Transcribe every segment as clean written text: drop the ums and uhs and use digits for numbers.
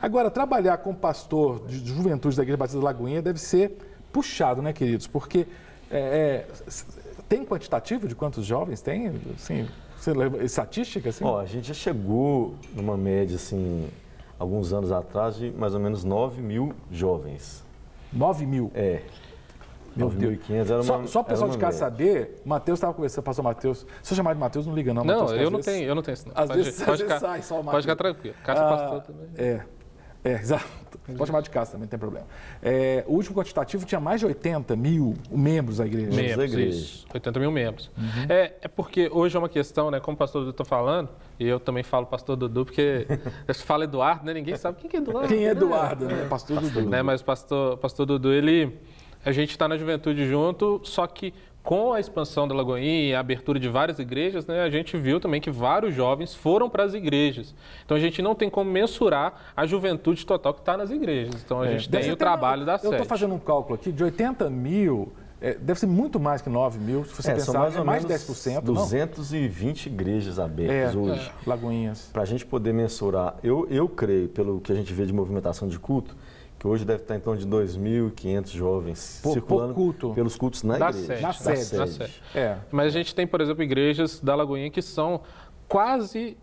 Agora, trabalhar com pastor de juventude da Igreja Batista da Lagoinha deve ser puxado, né, queridos? Porque tem quantitativo de quantos jovens tem? Assim, estatística? Assim? A gente já chegou numa média, assim, alguns anos atrás, de mais ou menos 9 mil jovens. 9 mil? Meu Deus. 9.500 era uma Só o pessoal de casa saber, Matheus estava conversando, pastor Matheus. Se eu chamar de Matheus, não liga não. Não, Matheus, eu não tenho isso. Às vezes sai só o Matheus. Pode ficar tranquilo. Cássio pastor também. Exato. Pode chamar de casa também, não tem problema. O último quantitativo tinha mais de 80 mil membros da igreja. Membros, isso. 80 mil membros. É porque hoje é uma questão, né? Como o pastor Dudu está falando, e eu também falo pastor Dudu, porque eu falo Eduardo, né? Ninguém sabe quem é Eduardo. Quem é Eduardo, né? Pastor Dudu. Né? Mas o pastor Dudu, a gente está na juventude junto, só que com a expansão da Lagoinha e a abertura de várias igrejas, né, a gente viu também que vários jovens foram para as igrejas. Então, a gente não tem como mensurar a juventude total que está nas igrejas. Então, a gente tem o trabalho da sede. Eu estou fazendo um cálculo aqui, de 80 mil, deve ser muito mais que 9 mil, se você pensar, mais de 10%. 220 igrejas abertas hoje. Lagoinhas. Para a gente poder mensurar, eu creio, pelo que a gente vê de movimentação de culto, que hoje deve estar em torno de 2.500 jovens circulando pelos cultos na igreja. Na sede. Mas a gente tem, por exemplo, igrejas da Lagoinha que são quase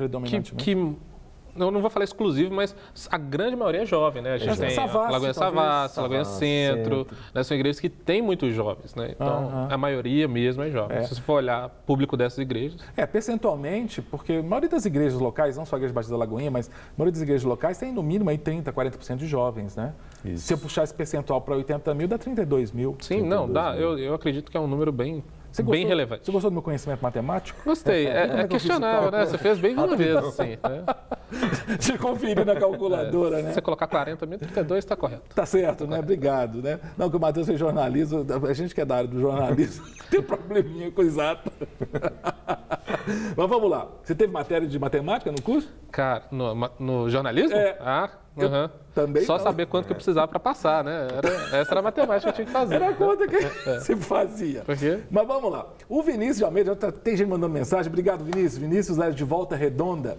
eu não vou falar exclusivo, mas a grande maioria é jovem, né? A gente tem Lagoinha Savassi, Lagoinha Centro, né? São igrejas que têm muitos jovens, né? Então, a maioria mesmo é jovem. Se você for olhar o público dessas igrejas... Percentualmente, porque a maioria das igrejas locais, não só a Igreja Batista da Lagoinha, mas a maioria das igrejas locais tem no mínimo aí 30%, 40% de jovens, né? Isso. Se eu puxar esse percentual para 80 mil, dá 32 mil. Sim, dá. Eu acredito que é um número bem relevante. Você gostou do meu conhecimento matemático? Gostei. É questionável, né? Você fez bem uma vez, assim. Né? Você conferiu na calculadora, né? Se você colocar 40 mil, 32 está correto. Tá certo, né? Obrigado, né? Não, que o Matheus fez jornalismo, a gente que é da área do jornalismo tem um probleminha com exato. Mas vamos lá. Você teve matéria de matemática no curso? Cara, no jornalismo? Também só saber quanto que eu precisava para passar, né? Essa era a matemática que eu tinha que fazer. Era a conta que você fazia. Por quê? Mas vamos lá. O Vinícius de Almeida, tem gente mandando mensagem. Obrigado, Vinícius. Vinícius, lá de Volta Redonda.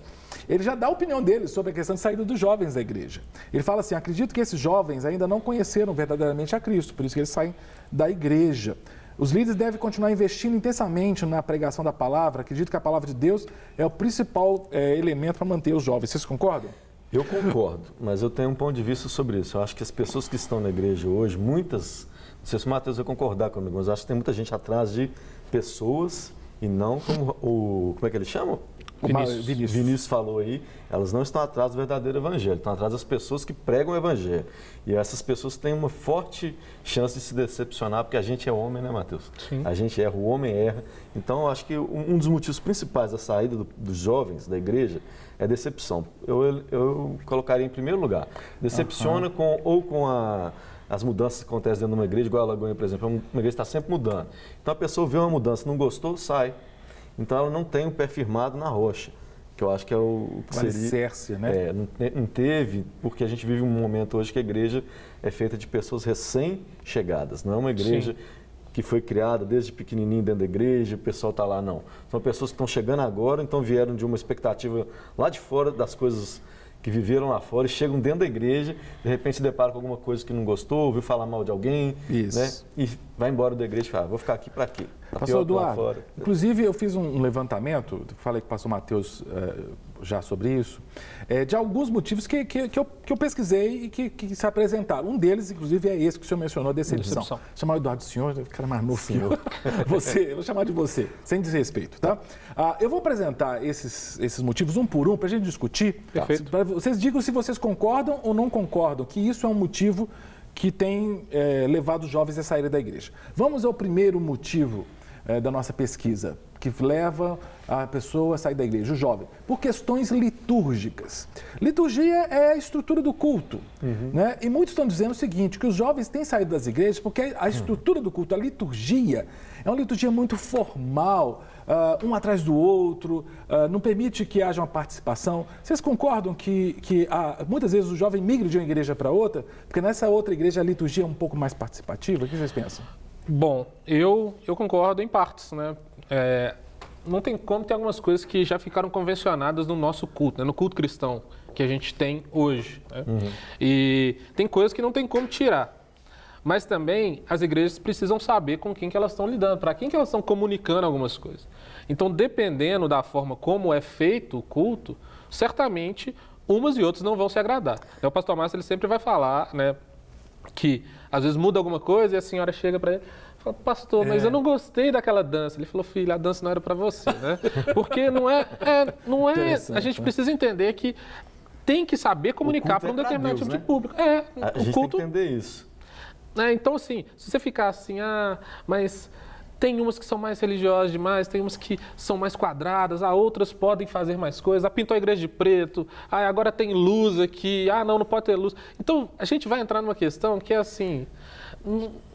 Ele já dá a opinião dele sobre a questão de saída dos jovens da igreja. Ele fala assim, acredito que esses jovens ainda não conheceram verdadeiramente a Cristo, por isso que eles saem da igreja. Os líderes devem continuar investindo intensamente na pregação da palavra. Acredito que a palavra de Deus é o principal elemento para manter os jovens. Vocês concordam? Eu concordo, mas eu tenho um ponto de vista sobre isso. Eu acho que as pessoas que estão na igreja hoje, muitas, não sei se o Matheus vai concordar comigo, mas eu acho que tem muita gente atrás de pessoas e não como como é que eles chamam? Vinícius falou aí, elas não estão atrás do verdadeiro evangelho, estão atrás das pessoas que pregam o evangelho. E essas pessoas têm uma forte chance de se decepcionar, porque a gente é homem, né, Matheus? Sim. A gente erra, o homem erra. Então, eu acho que um dos motivos principais da saída dos jovens da igreja é decepção. Eu colocaria em primeiro lugar. Decepciona com as mudanças que acontecem dentro de uma igreja, igual a Lagoinha, por exemplo, uma igreja está sempre mudando. Então, a pessoa vê uma mudança, não gostou, sai. Então, ela não tem o pé firmado na rocha, que eu acho que é o que seria... alicerce, né? Não teve, porque a gente vive um momento hoje que a igreja é feita de pessoas recém-chegadas, não é uma igreja que foi criada desde pequenininho dentro da igreja, o pessoal está lá, não. São pessoas que estão chegando agora, então vieram de uma expectativa lá de fora das coisas que viveram lá fora e chegam dentro da igreja, de repente se deparam com alguma coisa que não gostou, ouviu falar mal de alguém, né? E vai embora da igreja e fala, vou ficar aqui para quê? Pastor Eduardo, inclusive eu fiz um levantamento, falei com o pastor Matheus já sobre isso, de alguns motivos que eu pesquisei e que se apresentaram. Um deles, inclusive, é esse que o senhor mencionou, decepção. Chamar o Eduardo de senhor, o cara mais novo que eu. Eu vou chamar de você, sem desrespeito, tá? Eu vou apresentar esses motivos um por um para a gente discutir. Perfeito. Tá? Vocês digam se vocês concordam ou não concordam que isso é um motivo que tem levado os jovens a saírem da igreja. Vamos ao primeiro motivo da nossa pesquisa, que leva a pessoa a sair da igreja, o jovem, por questões litúrgicas. Liturgia é a estrutura do culto, né? E muitos estão dizendo o seguinte, que os jovens têm saído das igrejas porque a estrutura do culto, a liturgia, é uma liturgia muito formal, um atrás do outro, não permite que haja uma participação. Vocês concordam que muitas vezes o jovem migra de uma igreja para outra, porque nessa outra igreja a liturgia é um pouco mais participativa? O que vocês pensam? Bom, eu concordo em partes, né? Não tem como ter algumas coisas que já ficaram convencionadas no nosso culto, né? No culto cristão que a gente tem hoje. Né? E tem coisas que não tem como tirar. Mas também as igrejas precisam saber com quem que elas estão lidando, para quem que elas estão comunicando algumas coisas. Então, dependendo da forma como é feito o culto, certamente umas e outras não vão se agradar. O pastor Márcio ele sempre vai falar, né, que às vezes muda alguma coisa e a senhora chega para ele e fala, pastor, mas eu não gostei daquela dança. Ele falou, filho, a dança não era para você, né? Porque não é a gente precisa entender que tem que saber comunicar para um determinado tipo de público. A gente tem que entender isso. Então, assim, se você ficar assim, mas tem umas que são mais religiosas demais, tem umas que são mais quadradas, outras podem fazer mais coisas, pintou a igreja de preto, agora tem luz aqui, não pode ter luz. Então, a gente vai entrar numa questão que é assim,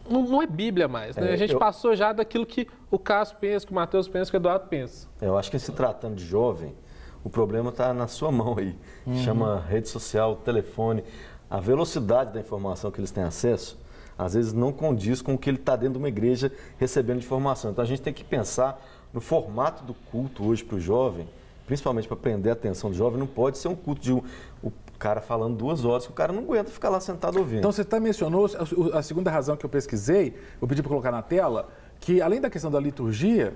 não é Bíblia mais, né? A gente passou já daquilo que o Cássio pensa, que o Mateus pensa, que o Eduardo pensa. Eu acho que se tratando de jovem, o problema está na sua mão aí. Chama rede social, telefone, a velocidade da informação que eles têm acesso, às vezes não condiz com o que ele está dentro de uma igreja recebendo de informação. Então a gente tem que pensar no formato do culto hoje para o jovem, principalmente para prender a atenção do jovem, não pode ser um culto de o cara falando 2 horas, que o cara não aguenta ficar lá sentado ouvindo. Então você mencionou a segunda razão que eu pesquisei, eu pedi para colocar na tela, que além da questão da liturgia,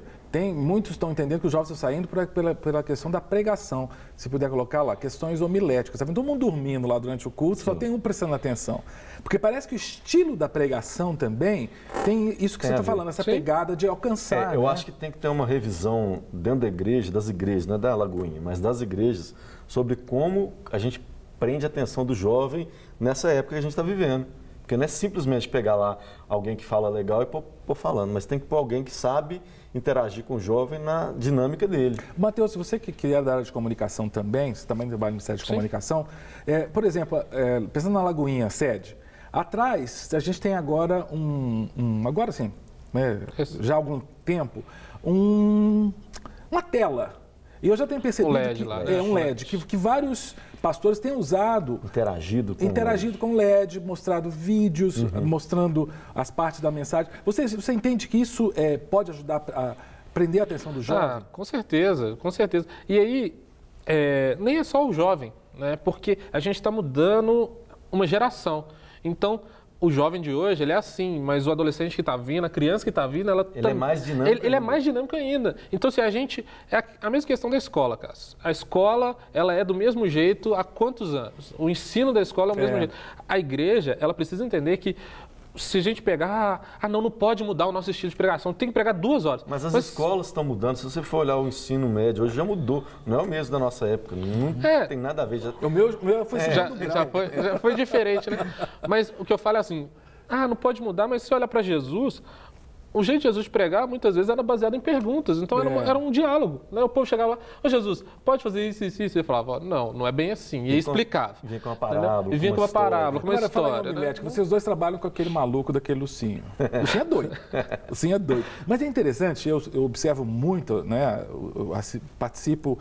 muitos estão entendendo que os jovens estão saindo pela questão da pregação. Se puder colocar lá, questões homiléticas. Está vendo todo mundo dormindo lá durante o culto, só tem um prestando atenção. Porque parece que o estilo da pregação também tem isso que você está falando, essa pegada de alcançar. Eu acho que tem que ter uma revisão dentro da igreja, das igrejas, não é da Lagoinha, mas das igrejas, sobre como a gente prende a atenção do jovem nessa época que a gente está vivendo. Porque não é simplesmente pegar lá alguém que fala legal e pôr falando, mas tem que pôr alguém que sabe interagir com o jovem na dinâmica dele. Mateus, você que é da área de comunicação também, você também trabalha no Ministério de Comunicação, por exemplo, pensando na Lagoinha, sede, atrás a gente tem agora agora sim, já há algum tempo, uma tela. E eu já tenho percebido um LED, que vários pastores têm usado... Interagido com o LED, mostrado vídeos, mostrando as partes da mensagem. Você entende que isso pode ajudar a prender a atenção do jovem? Com certeza, com certeza. E aí, nem é só o jovem, né? Porque a gente está mudando uma geração. Então... O jovem de hoje, ele é assim, mas o adolescente que está vindo, a criança que está vindo, é mais dinâmico. Ele é mais dinâmico ainda. Então, se a gente... É a mesma questão da escola, Cássio. A escola, ela é do mesmo jeito há quantos anos? O ensino da escola é do mesmo jeito. A igreja, ela precisa entender que se a gente pegar, não pode mudar o nosso estilo de pregação, tem que pregar 2 horas. Mas as escolas estão mudando, se você for olhar o ensino médio, hoje já mudou, não é o mesmo da nossa época, não tem nada a ver. O meu foi já foi diferente, né? Mas o que eu falo é assim, não pode mudar, mas se olhar para Jesus... O jeito de Jesus de pregar, muitas vezes, era baseado em perguntas. Então, era um diálogo. Né? O povo chegava lá, Jesus, pode fazer isso, isso, isso? Ele falava, não é bem assim. E explicava. Vinha com uma parábola. E vinha com uma parábola, com uma história. Né? Vocês dois trabalham com aquele maluco daquele Lucinho. O Lucinho é doido. O Lucinho é doido. Mas é interessante, eu observo muito, né? Eu participo,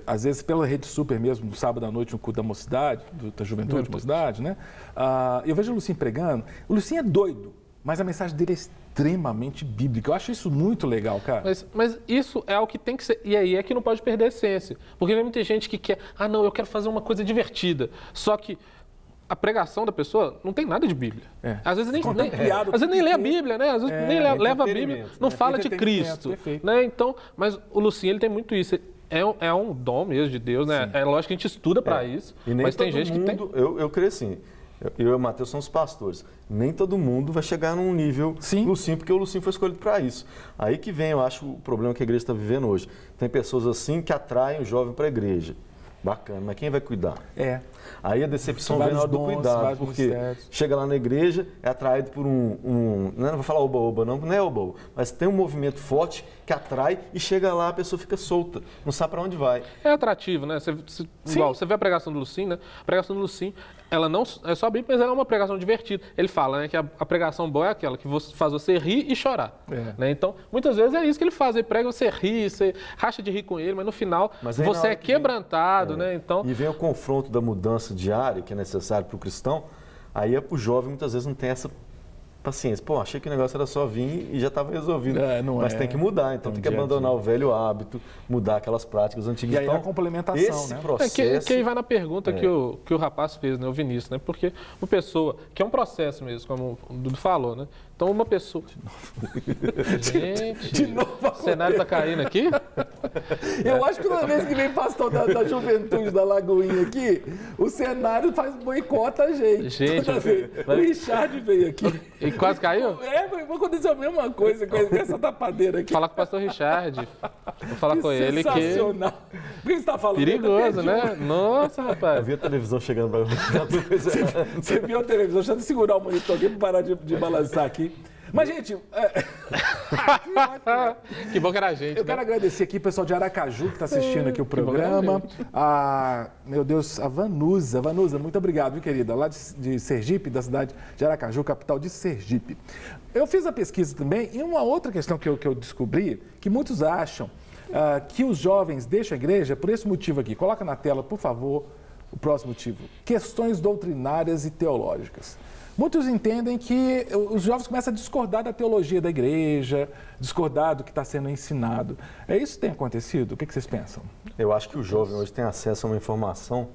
às vezes, pela Rede Super mesmo, no sábado à noite, no culto da mocidade, da juventude, mocidade, né? Eu vejo o Lucinho pregando. O Lucinho é doido. Mas a mensagem dele é extremamente bíblica. Eu acho isso muito legal, cara. Mas isso é o que tem que ser. E aí é que não pode perder a essência. Porque tem muita gente que quer... eu quero fazer uma coisa divertida. Só que a pregação da pessoa não tem nada de Bíblia. Às vezes nem lê a Bíblia, né? Às vezes nem leva a Bíblia, não fala de Cristo. Né? Então, mas o Lucinho, ele tem muito isso. É um dom mesmo de Deus, né? É lógico que a gente estuda para isso. E nem mas tem gente que tem... Eu creio assim... Eu e o Mateus somos pastores. Nem todo mundo vai chegar num nível Lucinho, porque o Lucinho foi escolhido para isso. Aí que vem, eu acho, o problema que a igreja está vivendo hoje. Tem pessoas assim que atraem o jovem para a igreja. Bacana, mas quem vai cuidar? Aí a decepção vem na hora do cuidado, porque chega lá na igreja, é atraído por não vou falar oba-oba não é oba-oba, mas tem um movimento forte que atrai e chega lá, a pessoa fica solta, não sabe para onde vai. É atrativo, né? Igual, você vê a pregação do Lucinho, né? A pregação do Lucinho, ela não é só bem, mas ela é uma pregação divertida. Ele fala, né, que a pregação boa é aquela que faz você rir e chorar. Né? Então, muitas vezes é isso que ele faz, ele prega, você ri, você racha de rir com ele, mas no final você é quebrantado, né? Então, e vem o confronto da mudança diária que é necessário para o cristão, aí o jovem muitas vezes não tem essa paciência. Pô, achei que o negócio era só vir e já estava resolvido. Mas tem que mudar, então tem que dia abandonar o velho hábito, mudar aquelas práticas antigas. E aí então, a complementação, esse né? processo... Que aí vai na pergunta que o rapaz fez, né, o Vinícius, né? Porque uma pessoa, que é um processo mesmo, como o Dudu falou, né? Então uma pessoa... Gente, de novo, o cenário tá caindo aqui? Eu acho que toda vez que vem pastor da juventude da Lagoinha aqui, o cenário boicota a gente. Gente, o Richard veio aqui. E quase caiu? Aconteceu a mesma coisa com essa tapadeira aqui. Falar com o pastor Richard. Vou falar com ele que... Sensacional. Por que você tá falando? Perigoso, né? Nossa, rapaz. Eu vi a televisão chegando para Você viu a televisão? Deixa eu segurar o monitor aqui para parar de balançar aqui. Mas, gente... Que bom que era a gente. Eu quero agradecer aqui o pessoal de Aracaju que está assistindo aqui o programa. Meu Deus, a Vanusa. Vanusa, muito obrigado, viu, querida? Lá de Sergipe, da cidade de Aracaju, capital de Sergipe. Eu fiz a pesquisa também e uma outra questão que eu descobri, que muitos acham que os jovens deixam a igreja por esse motivo aqui. Coloca na tela, por favor, o próximo motivo. Questões doutrinárias e teológicas. Muitos entendem que os jovens começam a discordar da teologia da igreja, discordar do que está sendo ensinado. É isso que tem acontecido? O que vocês pensam? Eu acho que o jovem hoje tem acesso a uma informação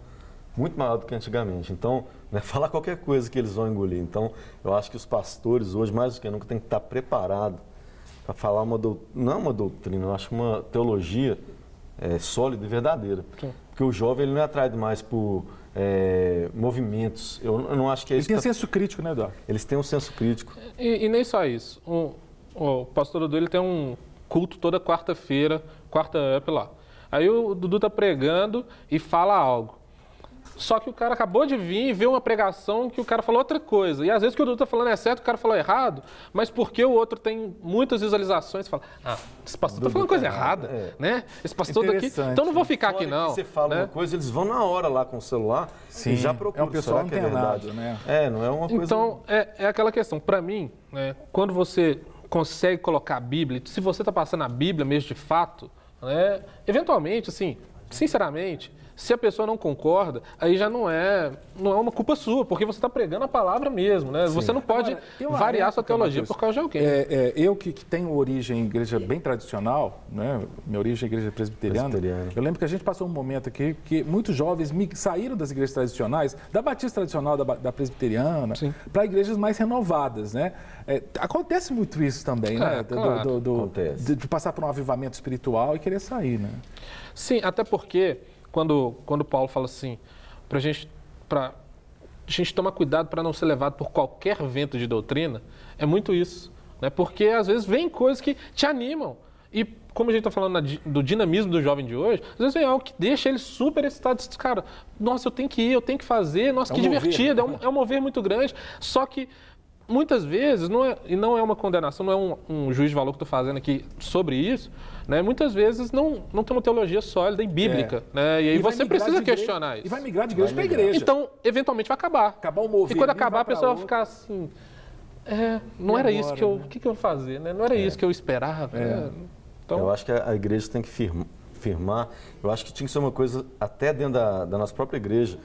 muito maior do que antigamente. Então, não é falar qualquer coisa que eles vão engolir. Então, eu acho que os pastores hoje, mais do que nunca, têm que estar preparados para falar não é uma doutrina, eu acho uma teologia sólida e verdadeira. Sim. Porque o jovem ele não é atraído mais por... movimentos. Eu não acho que é isso. Ele tem senso crítico, né, Eduardo? Eles têm um senso crítico. E nem só isso. O pastor Dudu ele tem um culto toda quarta-feira, quarta up lá. Aí o Dudu tá pregando e fala algo. Só que o cara acabou de vir e vê uma pregação que o cara falou outra coisa. E às vezes o que o Dudu tá falando é certo, o cara falou errado, mas porque o outro tem muitas visualizações, você fala, esse pastor tá falando coisa errada, né? Esse pastor daqui, então não vou ficar aqui não. Você fala uma coisa, eles vão na hora lá com o celular e já procuram. É um pessoal antenado, né? Não é uma coisa... Então, é aquela questão. Para mim, né, quando você consegue colocar a Bíblia, se você tá passando a Bíblia mesmo de fato, né, eventualmente, assim, sinceramente... Se a pessoa não concorda, aí já não é uma culpa sua, porque você está pregando a palavra mesmo, né? Sim. Você não pode variar sua teologia por causa de alguém. Eu que tenho origem em igreja bem tradicional, né? Minha origem é igreja presbiteriana, eu lembro que a gente passou um momento aqui que muitos jovens saíram das igrejas tradicionais, da batista tradicional, da presbiteriana, para igrejas mais renovadas, né? Acontece muito isso também, né? Claro. De passar por um avivamento espiritual e querer sair, né? Sim, até porque... Quando Paulo fala assim, para a gente tomar cuidado para não ser levado por qualquer vento de doutrina, é muito isso. Né? Porque às vezes vem coisas que te animam. E como a gente está falando do dinamismo do jovem de hoje, às vezes vem algo que deixa ele super excitado. Cara, nossa, eu tenho que ir, eu tenho que fazer, nossa, que divertido, é um mover muito grande. Só que muitas vezes, não é uma condenação, não é um juízo de valor que estou fazendo aqui sobre isso, né? Muitas vezes não tem uma teologia sólida e bíblica, né? E aí você precisa questionar isso. E vai migrar de igreja para igreja. Então, eventualmente vai acabar. Acabar o mover. E quando acabar, a pessoa vai ficar assim, não era isso que o que eu vou fazer, né? Não era isso que eu esperava. Né? Então... Eu acho que a igreja tem que firmar, eu acho que tinha que ser uma coisa, até dentro da nossa própria igreja,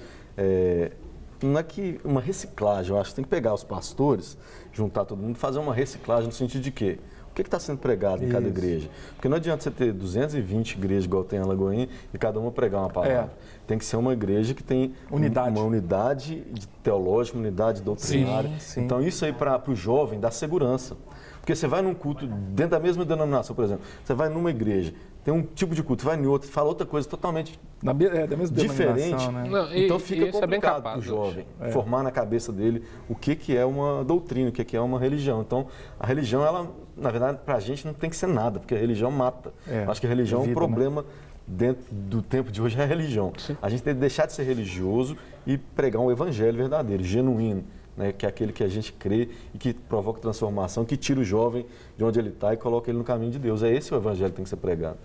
não é que uma reciclagem, eu acho que tem que pegar os pastores, juntar todo mundo, fazer uma reciclagem no sentido de quê? O que está sendo pregado em cada igreja? Porque não adianta você ter 220 igrejas igual tem a Lagoinha e cada uma pregar uma palavra. Tem que ser uma igreja que tem uma unidade teológica, uma unidade doutrinária. Sim. Então isso aí para o jovem dá segurança. Porque você vai num culto dentro da mesma denominação, por exemplo, você vai numa igreja, tem um tipo de culto, vai em outro, fala outra coisa totalmente da mesma diferente. Né? Não, então fica complicado para o jovem formar na cabeça dele o que é uma doutrina, o que é uma religião. Então a religião, ela, na verdade, para a gente não tem que ser nada, porque a religião mata. Acho que a religião é um problema dentro do tempo de hoje, é a religião. Sim. A gente tem que deixar de ser religioso e pregar um evangelho verdadeiro, genuíno. Né, que é aquele que a gente crê e que provoca transformação, que tira o jovem de onde ele está e coloca ele no caminho de Deus. É esse o evangelho que tem que ser pregado.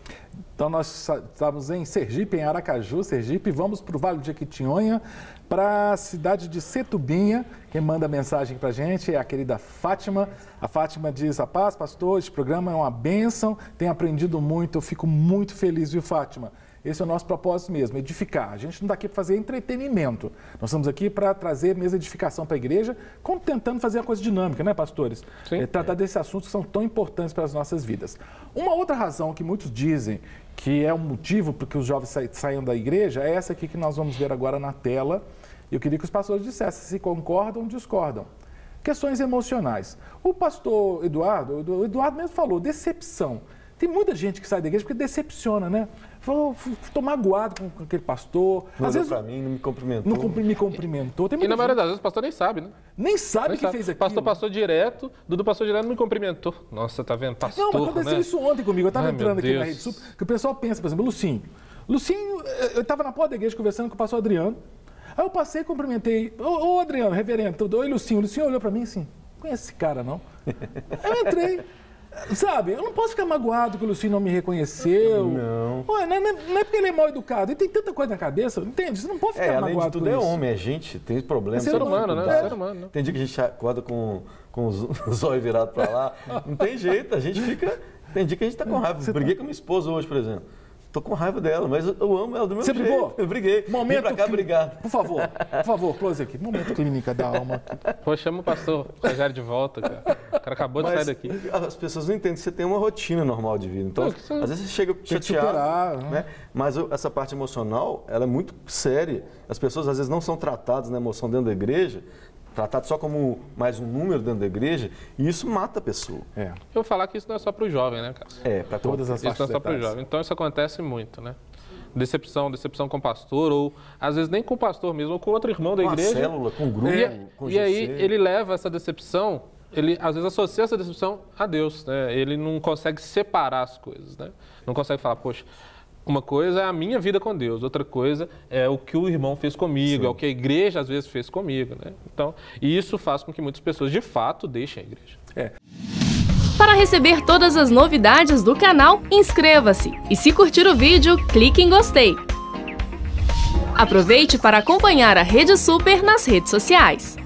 Então nós estamos em Sergipe, em Aracaju, Sergipe, vamos para o Vale do Jequitinhonha, para a cidade de Setubinha. Quem manda mensagem para a gente é a querida Fátima. A Fátima diz: a paz, pastor, este programa é uma bênção, tenho aprendido muito, eu fico muito feliz, viu, Fátima? Esse é o nosso propósito mesmo, edificar. A gente não está aqui para fazer entretenimento. Nós estamos aqui para trazer mesmo edificação para a igreja, tentando fazer uma coisa dinâmica, né, pastores? Tratar desses assuntos que são tão importantes para as nossas vidas. Uma outra razão que muitos dizem que é um motivo para que os jovens saiam da igreja é essa aqui que nós vamos ver agora na tela. Eu queria que os pastores dissessem se concordam ou discordam. Questões emocionais. O pastor Eduardo mesmo falou, decepção. Tem muita gente que sai da igreja porque decepciona, né? Estou magoado com aquele pastor. Às vezes para mim, não me cumprimentou. Não me cumprimentou. E na maioria das vezes o pastor nem sabe, né? Nem sabe que fez aquilo. O pastor passou direto, Dudu passou direto e não me cumprimentou. Nossa, tá vendo? Pastor, não, mas aconteceu isso ontem comigo. Eu estava entrando aqui na Rede Super, que o pessoal pensa, por exemplo, Lucinho, eu estava na porta da igreja conversando com o pastor Adriano. Aí eu passei e cumprimentei. Ô Adriano, reverendo, oi Lucinho. O Lucinho olhou para mim assim, não conhece esse cara não? Aí eu entrei. Sabe, eu não posso ficar magoado que o Lucinho não me reconheceu. Não. Ué, não é porque ele é mal educado. Ele tem tanta coisa na cabeça, entende? Você não pode ficar magoado além de tudo, é homem, é gente, tem problema. É ser humano, né? É ser humano, né? Tem dia que a gente acorda com os olhos virados para lá. Não tem jeito, a gente fica... Tem dia que a gente tá com raiva. Briguei com a minha esposa hoje, por exemplo. Tô com raiva dela, mas eu amo ela do meu jeito. Você brigou? Eu briguei. Vim pra cá brigar. Por favor, close aqui. Momento clínica da alma. Pô, chama o pastor Rogério de volta, cara. O cara acabou de sair daqui. As pessoas não entendem que você tem uma rotina normal de vida. Então, às vezes você chega chateado, superar, né? Mas essa parte emocional, ela é muito séria. As pessoas às vezes não são tratadas na emoção dentro da igreja, tratado só como mais um número dentro da igreja, e isso mata a pessoa. Eu vou falar que isso não é só para o jovem, né, cara? Para todas as faixas. Isso não é só para o jovem. Então isso acontece muito, né? Decepção com o pastor, ou às vezes nem com o pastor mesmo, ou com outro irmão da igreja. Com a célula, com o grupo, com e aí ele leva essa decepção, ele às vezes associa essa decepção a Deus, né? Ele não consegue separar as coisas, né? Não consegue falar, poxa, uma coisa é a minha vida com Deus, outra coisa é o que o irmão fez comigo, é o que a igreja às vezes fez comigo, né? Então, e isso faz com que muitas pessoas de fato deixem a igreja. Para receber todas as novidades do canal, inscreva-se e se curtir o vídeo, clique em gostei. Aproveite para acompanhar a Rede Super nas redes sociais.